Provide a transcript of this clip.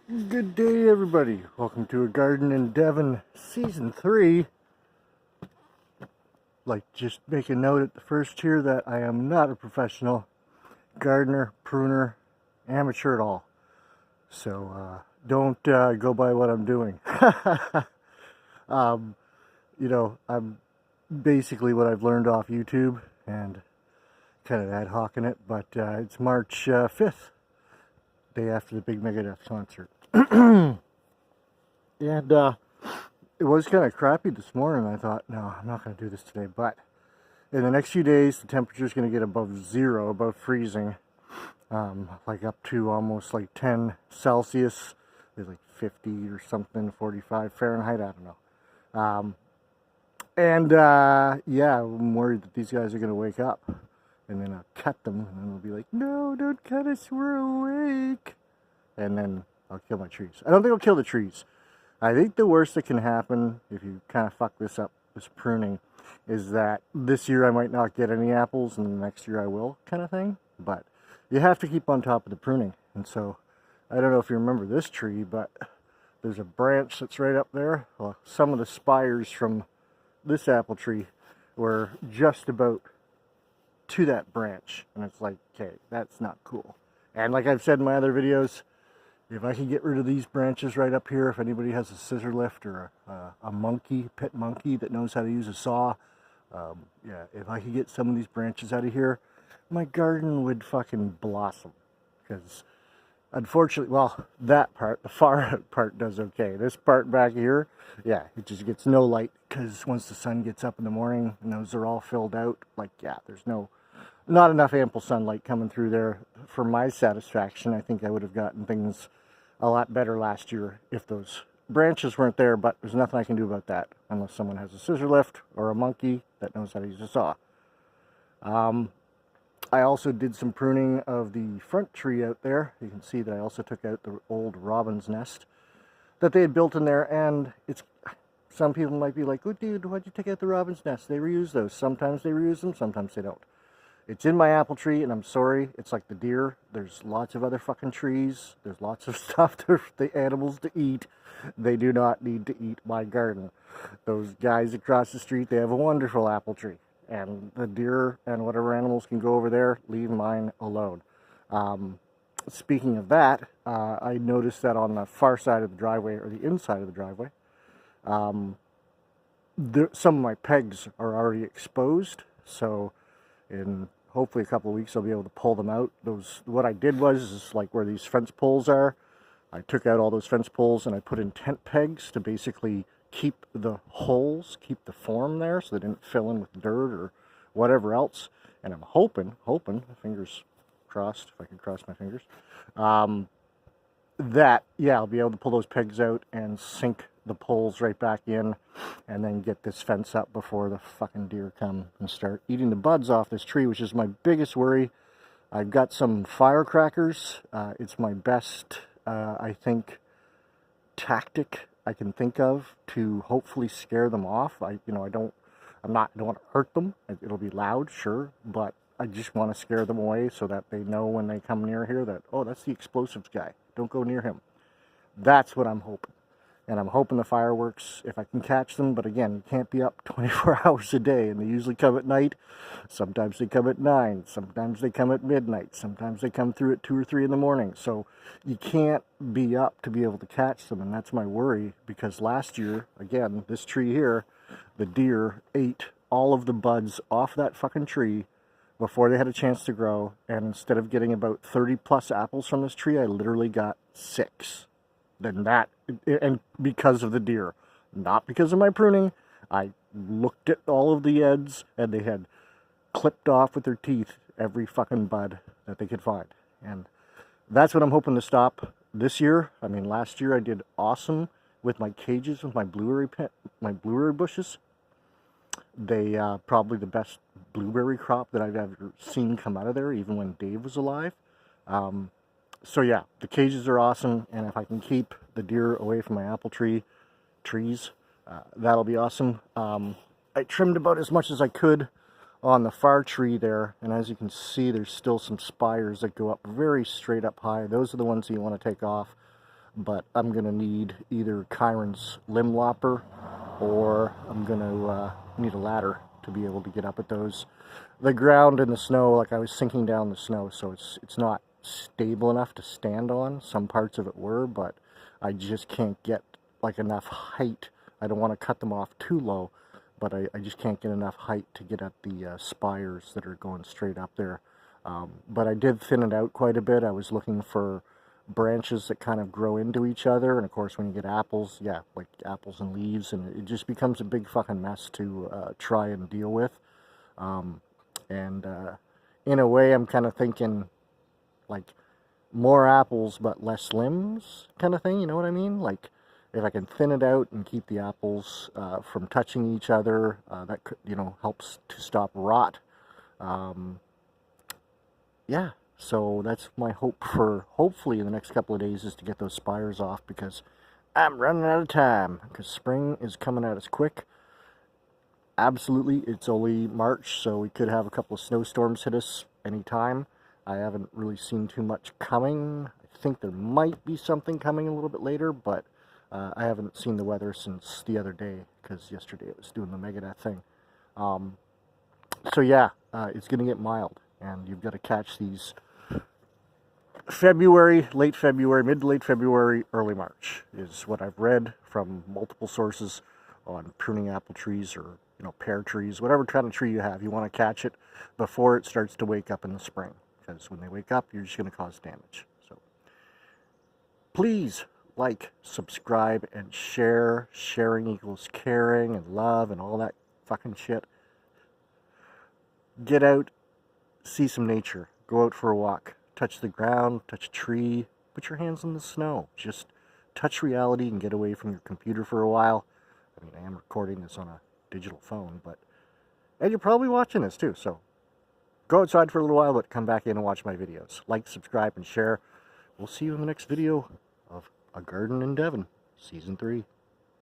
Good day, everybody. Welcome to a garden in Devon, season 3. Like, just make a note at the first here that I am not a professional gardener, pruner, amateur at all. So don't go by what I'm doing. I'm basically what I've learned off YouTube and kind of ad hoc in it. But it's March 5th, day after the big Megadeth concert. And it was kind of crappy this morning. I thought, no, I'm not going to do this today. But in the next few days, the temperature is going to get above zero, above freezing, like up to almost like 10 Celsius. It's like 50 or something, 45 Fahrenheit, I don't know. Yeah, I'm worried that these guys are going to wake up. And then I'll cut them, and then they'll be like, no, don't cut us, we're awake. And then I'll kill my trees. I don't think I'll kill the trees. I think the worst that can happen, if you kind of fuck this up, this pruning, is that this year I might not get any apples, and the next year I will, kind of thing. But you have to keep on top of the pruning. And so, I don't know if you remember this tree, but there's a branch that's right up there. Well, some of the spires from this apple tree were just about to that branch, and it's like, okay, that's not cool. And like I've said in my other videos, if I can get rid of these branches right up here, if anybody has a scissor lift or a monkey, pet monkey that knows how to use a saw, yeah, if I could get some of these branches out of here, my garden would fucking blossom. Because unfortunately, well, that part, the far part does okay. This part back here, yeah, it just gets no light, because once the sun gets up in the morning and those are all filled out, like, yeah, there's not enough ample sunlight coming through there for my satisfaction. I think I would have gotten things a lot better last year if those branches weren't there, but there's nothing I can do about that unless someone has a scissor lift or a monkey that knows how to use a saw. I also did some pruning of the front tree out there. You can see that I also took out the old robin's nest that they had built in there, and it's, some people might be like, oh dude, why'd you take out the robin's nest? They reuse those. Sometimes they reuse them, sometimes they don't. It's in my apple tree, and I'm sorry, it's like the deer. There's lots of other fucking trees. There's lots of stuff for the animals to eat. They do not need to eat my garden. Those guys across the street, they have a wonderful apple tree. And the deer and whatever animals can go over there, leave mine alone. Speaking of that, I noticed that on the far side of the driveway, or the inside of the driveway, some of my pegs are already exposed. So in hopefully a couple of weeks I'll be able to pull them out. What I did was, is like where these fence poles are, I took out all those fence poles and I put in tent pegs to basically keep the holes, keep the form there so they didn't fill in with dirt or whatever else. And I'm hoping, fingers crossed, if I can cross my fingers, that, yeah, I'll be able to pull those pegs out and sink the poles right back in, and then get this fence up before the fucking deer come and start eating the buds off this tree, which is my biggest worry. I've got some firecrackers. It's my best, I think, tactic I can think of to hopefully scare them off. I don't want to hurt them. It'll be loud, sure, but I just want to scare them away so that they know when they come near here that, oh, that's the explosives guy. Don't go near him. That's what I'm hoping. And I'm hoping the fireworks, if I can catch them, but again, you can't be up 24 hours a day, and they usually come at night. Sometimes they come at 9, sometimes they come at midnight, sometimes they come through at 2 or 3 in the morning. So you can't be up to be able to catch them, and that's my worry, because last year, again, this tree here, the deer ate all of the buds off that fucking tree before they had a chance to grow, and instead of getting about 30 plus apples from this tree, I literally got 6. Then that, and because of the deer, not because of my pruning. I looked at all of the ends, and they had clipped off with their teeth every fucking bud that they could find. And that's what I'm hoping to stop this year. I mean, last year I did awesome with my cages, with my blueberry bushes. They probably the best blueberry crop that I've ever seen come out of there, even when Dave was alive. So yeah, the cages are awesome, and if I can keep the deer away from my apple trees, that'll be awesome. I trimmed about as much as I could on the far tree there, and as you can see, there's still some spires that go up very straight up high. Those are the ones that you want to take off. but I'm going to need either Kyron's limb lopper, or I'm going to need a ladder to be able to get up at those. The ground and the snow, like I was sinking down the snow, so it's not stable enough to stand on. Some parts of it were, but I just can't get like enough height. I don't want to cut them off too low, but I just can't get enough height to get at the spires that are going straight up there. But I did thin it out quite a bit. I was looking for branches that kind of grow into each other, and of course when you get apples, yeah, like apples and leaves, and it just becomes a big fucking mess to try and deal with. In a way, I'm kind of thinking like more apples but less limbs kind of thing, you know what I mean? Like if I can thin it out and keep the apples from touching each other, that helps to stop rot. Yeah, so that's my hope for hopefully in the next couple of days, is to get those spires off, because I'm running out of time, because spring is coming at us quick. Absolutely, it's only March, so we could have a couple of snowstorms hit us anytime. I haven't really seen too much coming. I think there might be something coming a little bit later, but I haven't seen the weather since the other day, because yesterday it was doing the Megadeth thing. So yeah, it's going to get mild, and you've got to catch these February, late February, mid to late February, early March is what I've read from multiple sources on pruning apple trees, or pear trees, whatever kind of tree you have. You want to catch it before it starts to wake up in the spring, because when they wake up, you're just going to cause damage. So please like, subscribe, and share. Sharing equals caring, and love, and all that fucking shit. Get out, see some nature, go out for a walk, touch the ground, touch a tree, put your hands in the snow. Just touch reality and get away from your computer for a while. I mean, I am recording this on a digital phone, and you're probably watching this too, so go outside for a little while, but come back in and watch my videos. Like, subscribe, and share. We'll see you in the next video of A Garden in Devon, Season 3.